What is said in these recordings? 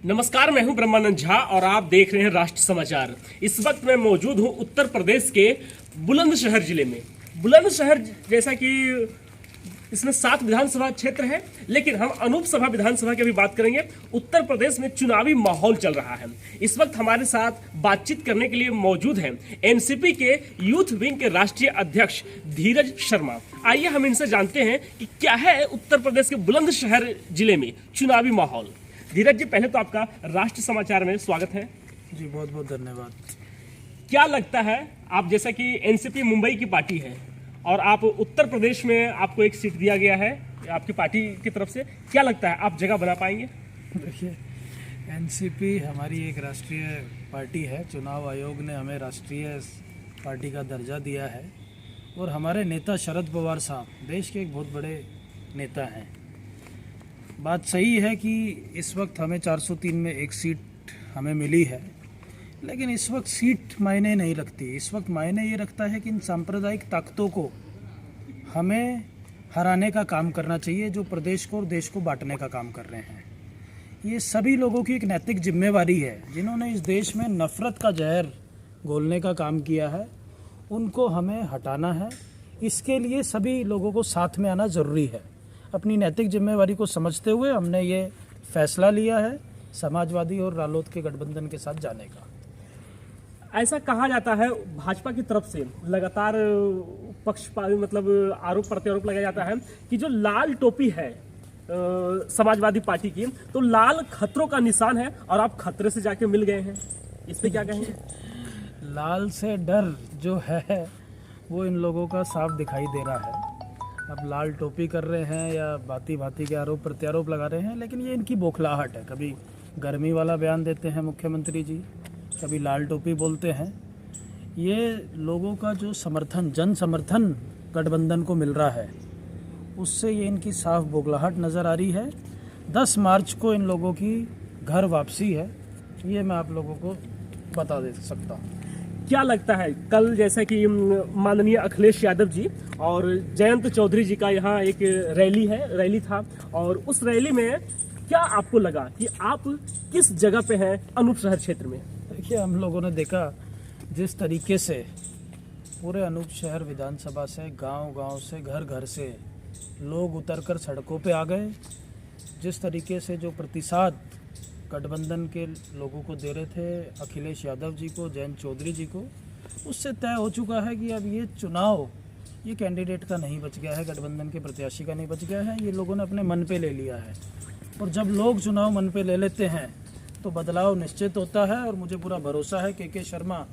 नमस्कार, मैं हूं ब्रह्मानंद झा और आप देख रहे हैं राष्ट्र समाचार। इस वक्त मैं मौजूद हूं उत्तर प्रदेश के बुलंदशहर जिले में। बुलंदशहर जैसा कि इसमें 7 विधानसभा क्षेत्र है, लेकिन हम अनूप सभा विधानसभा की भी बात करेंगे। उत्तर प्रदेश में चुनावी माहौल चल रहा है। इस वक्त हमारे साथ बातचीत करने के लिए मौजूद हैं एनसीपी के यूथ विंग के राष्ट्रीय अध्यक्ष धीरज शर्मा। आइए हम इनसे जानते हैं कि क्या है उत्तर प्रदेश के बुलंदशहर जिले में चुनावी माहौल। धीरज जी, पहले तो आपका राष्ट्र समाचार में स्वागत है जी। बहुत बहुत धन्यवाद। क्या लगता है, आप जैसा कि एनसीपी मुंबई की पार्टी है और आप उत्तर प्रदेश में आपको एक सीट दिया गया है आपकी पार्टी की तरफ से, क्या लगता है आप जगह बना पाएंगे? देखिए, एनसीपी हमारी एक राष्ट्रीय पार्टी है। चुनाव आयोग ने हमें राष्ट्रीय पार्टी का दर्जा दिया है और हमारे नेता शरद पवार साहब देश के एक बहुत बड़े नेता हैं। बात सही है कि इस वक्त हमें 403 में एक सीट हमें मिली है, लेकिन इस वक्त सीट मायने नहीं रखती। इस वक्त मायने ये रखता है कि इन सांप्रदायिक ताकतों को हमें हराने का काम करना चाहिए, जो प्रदेश को और देश को बांटने का काम कर रहे हैं। ये सभी लोगों की एक नैतिक जिम्मेवारी है, जिन्होंने इस देश में नफरत का जहर घोलने का काम किया है, उनको हमें हटाना है। इसके लिए सभी लोगों को साथ में आना ज़रूरी है। अपनी नैतिक जिम्मेवारी को समझते हुए हमने ये फैसला लिया है समाजवादी और रालोद के गठबंधन के साथ जाने का। ऐसा कहा जाता है भाजपा की तरफ से, लगातार मतलब आरोप प्रत्यारोप लगाया जाता है कि जो लाल टोपी है समाजवादी पार्टी की, तो लाल खतरों का निशान है और आप खतरे से जाके मिल गए हैं। इस पे क्या कहेंगे? लाल से डर जो है वो इन लोगों का साफ दिखाई दे रहा है। अब लाल टोपी कर रहे हैं या भांति भांति के आरोप प्रत्यारोप लगा रहे हैं, लेकिन ये इनकी बौखलाहट है। कभी गर्मी वाला बयान देते हैं मुख्यमंत्री जी, कभी लाल टोपी बोलते हैं। ये लोगों का जो समर्थन, जन समर्थन गठबंधन को मिल रहा है, उससे ये इनकी साफ बौखलाहट नज़र आ रही है। 10 मार्च को इन लोगों की घर वापसी है, ये मैं आप लोगों को बता दे सकता हूँ। क्या लगता है, कल जैसा कि माननीय अखिलेश यादव जी और जयंत चौधरी जी का यहाँ एक रैली था, और उस रैली में क्या आपको लगा कि आप किस जगह पे हैं अनूप शहर क्षेत्र में? देखिए, हम लोगों ने देखा जिस तरीके से पूरे अनूप शहर विधानसभा से, गांव-गांव से, घर-घर से लोग उतरकर सड़कों पे आ गए, जिस तरीके से जो प्रतिसाद गठबंधन के लोगों को दे रहे थे, अखिलेश यादव जी को, जयंत चौधरी जी को, उससे तय हो चुका है कि अब ये चुनाव ये कैंडिडेट का नहीं बच गया है, गठबंधन के प्रत्याशी का नहीं बच गया है। ये लोगों ने अपने मन पे ले लिया है, और जब लोग चुनाव मन पे ले लेते हैं तो बदलाव निश्चित होता है। और मुझे पूरा भरोसा है के शर्मा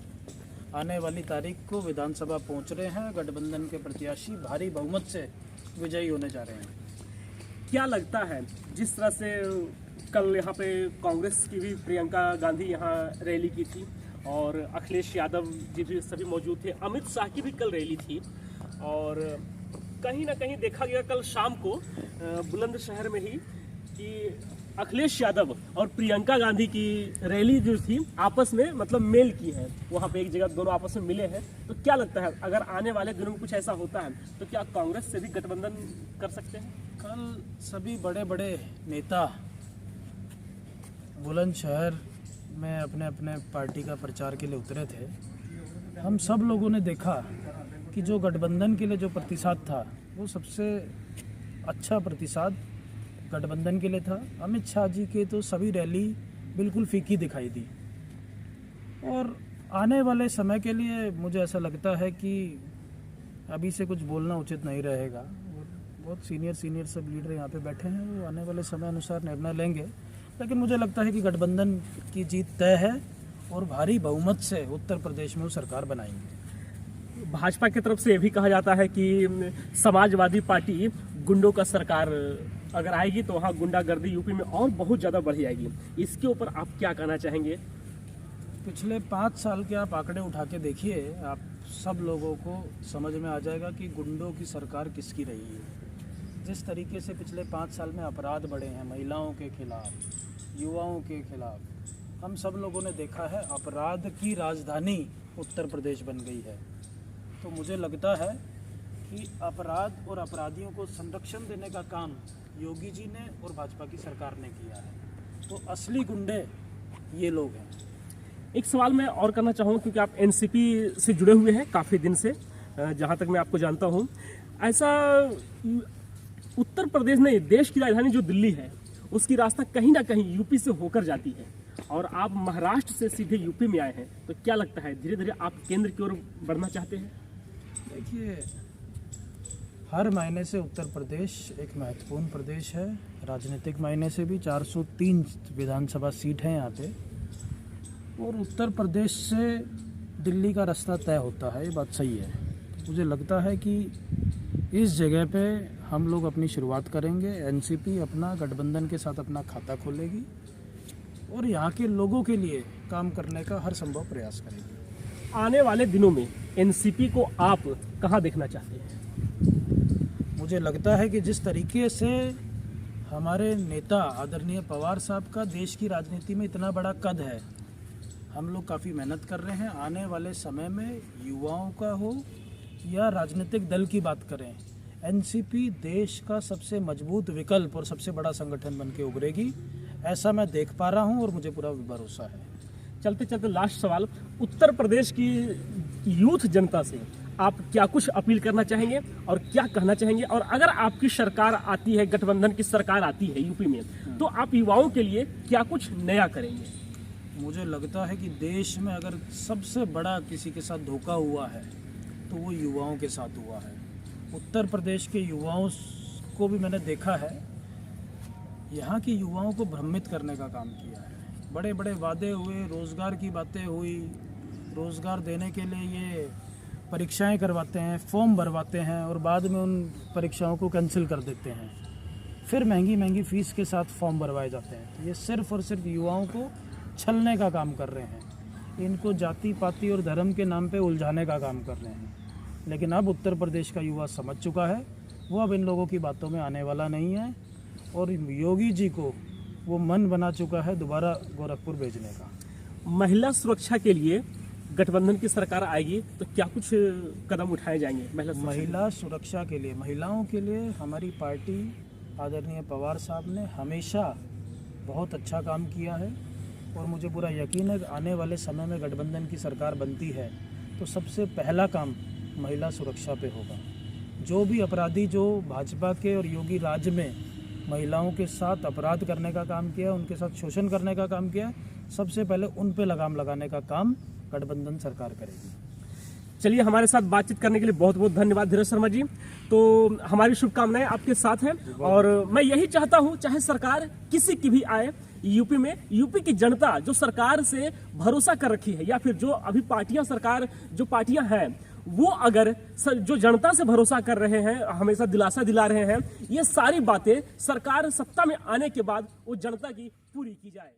आने वाली तारीख को विधानसभा पहुंच रहे हैं। गठबंधन के प्रत्याशी भारी बहुमत से विजयी होने जा रहे हैं। क्या लगता है, जिस तरह से कल यहाँ पे कांग्रेस की भी प्रियंका गांधी यहाँ रैली की थी और अखिलेश यादव जी भी सभी मौजूद थे, अमित शाह की भी कल रैली थी, और कहीं ना कहीं देखा गया कल शाम को बुलंदशहर में ही कि अखिलेश यादव और प्रियंका गांधी की रैली जो थी आपस में मतलब मेल की है, वहाँ पे एक जगह दोनों आपस में मिले हैं। तो क्या लगता है, अगर आने वाले दिनों में कुछ ऐसा होता है तो क्या कांग्रेस से भी गठबंधन कर सकते हैं? कल सभी बड़े बड़े नेता बुलंदशहर में अपने अपने पार्टी का प्रचार के लिए उतरे थे। हम सब लोगों ने देखा कि जो गठबंधन के लिए जो प्रतिसाद था, वो सबसे अच्छा प्रतिसाद गठबंधन के लिए था। अमित शाह जी के तो सभी रैली बिल्कुल फीकी दिखाई दी, और आने वाले समय के लिए मुझे ऐसा लगता है कि अभी से कुछ बोलना उचित नहीं रहेगा। बहुत सीनियर सब लीडर यहाँ पे बैठे हैं, वो आने वाले समय अनुसार निर्णय लेंगे, लेकिन मुझे लगता है कि गठबंधन की जीत तय है और भारी बहुमत से उत्तर प्रदेश में वो सरकार बनाएंगे। भाजपा की तरफ से ये भी कहा जाता है कि समाजवादी पार्टी गुंडों का सरकार अगर आएगी तो वहाँ गुंडागर्दी यूपी में और बहुत ज़्यादा बढ़ जाएगी। इसके ऊपर आप क्या कहना चाहेंगे? पिछले 5 साल के आप आंकड़े उठा के देखिए, आप सब लोगों को समझ में आ जाएगा कि गुंडों की सरकार किसकी रही है। जिस तरीके से पिछले 5 साल में अपराध बढ़े हैं महिलाओं के खिलाफ, युवाओं के खिलाफ, हम सब लोगों ने देखा है अपराध की राजधानी उत्तर प्रदेश बन गई है। तो मुझे लगता है कि अपराध और अपराधियों को संरक्षण देने का काम योगी जी ने और भाजपा की सरकार ने किया है। तो असली गुंडे ये लोग हैं। एक सवाल मैं और करना चाहूँगा, क्योंकि आप एनसीपी से जुड़े हुए हैं काफ़ी दिन से, जहाँ तक मैं आपको जानता हूँ। ऐसा उत्तर प्रदेश नहीं, देश की राजधानी जो दिल्ली है उसकी रास्ता कहीं ना कहीं यूपी से होकर जाती है, और आप महाराष्ट्र से सीधे यूपी में आए हैं, तो क्या लगता है धीरे धीरे आप केंद्र की ओर बढ़ना चाहते हैं? देखिए, हर मायने से उत्तर प्रदेश एक महत्वपूर्ण प्रदेश है। राजनीतिक मायने से भी 403 विधानसभा सीट हैं यहाँ पे, और उत्तर प्रदेश से दिल्ली का रास्ता तय होता है, ये बात सही है। मुझे लगता है कि इस जगह पे हम लोग अपनी शुरुआत करेंगे। एनसीपी अपना गठबंधन के साथ अपना खाता खोलेगी और यहाँ के लोगों के लिए काम करने का हर संभव प्रयास करेगी। आने वाले दिनों में एनसीपी को आप कहाँ देखना चाहते हैं? मुझे लगता है कि जिस तरीके से हमारे नेता आदरणीय पवार साहब का देश की राजनीति में इतना बड़ा कद है, हम लोग काफ़ी मेहनत कर रहे हैं। आने वाले समय में युवाओं का हो या राजनीतिक दल की बात करें, एनसीपी देश का सबसे मजबूत विकल्प और सबसे बड़ा संगठन बन के उभरेगी, ऐसा मैं देख पा रहा हूं और मुझे पूरा भरोसा है। चलते चलते लास्ट सवाल, उत्तर प्रदेश की यूथ जनता से आप क्या कुछ अपील करना चाहेंगे और क्या कहना चाहेंगे? और अगर आपकी सरकार आती है, गठबंधन की सरकार आती है यूपी में, तो आप युवाओं के लिए क्या कुछ नया करेंगे? मुझे लगता है कि देश में अगर सबसे बड़ा किसी के साथ धोखा हुआ है तो वो युवाओं के साथ हुआ है। उत्तर प्रदेश के युवाओं को भी मैंने देखा है, यहाँ के युवाओं को भ्रमित करने का काम किया है। बड़े बड़े वादे हुए, रोज़गार की बातें हुई, रोज़गार देने के लिए ये परीक्षाएं करवाते हैं, फॉर्म भरवाते हैं और बाद में उन परीक्षाओं को कैंसिल कर देते हैं। फिर महंगी महंगी फ़ीस के साथ फॉर्म भरवाए जाते हैं। ये सिर्फ़ और सिर्फ युवाओं को छलने का काम कर रहे हैं, इनको जाति पाति और धर्म के नाम पे उलझाने का काम कर रहे हैं। लेकिन अब उत्तर प्रदेश का युवा समझ चुका है, वो अब इन लोगों की बातों में आने वाला नहीं है, और योगी जी को वो मन बना चुका है दोबारा गोरखपुर भेजने का। महिला सुरक्षा के लिए गठबंधन की सरकार आएगी तो क्या कुछ कदम उठाए जाएंगे महिला सुरक्षा के लिए? महिलाओं के लिए हमारी पार्टी आदरणीय पवार साहब ने हमेशा बहुत अच्छा काम किया है, और मुझे पूरा यकीन है कि आने वाले समय में गठबंधन की सरकार बनती है तो सबसे पहला काम महिला सुरक्षा पे होगा। जो भी अपराधी जो भाजपा के और योगी राज में महिलाओं के साथ अपराध करने का काम किया, उनके साथ शोषण करने का काम किया, सबसे पहले उन पे लगाम लगाने का काम गठबंधन सरकार करेगी। चलिए, हमारे साथ बातचीत करने के लिए बहुत बहुत धन्यवाद धीरज शर्मा जी। तो हमारी शुभकामनाएं आपके साथ हैं, और मैं यही चाहता हूं चाहे सरकार किसी की भी आए यूपी में, यूपी की जनता जो सरकार से भरोसा कर रखी है, या फिर जो अभी पार्टियां सरकार जो पार्टियां हैं वो अगर जो जनता से भरोसा कर रहे हैं, हमेशा दिलासा दिला रहे हैं, ये सारी बातें सरकार सत्ता में आने के बाद वो जनता की पूरी की जाए।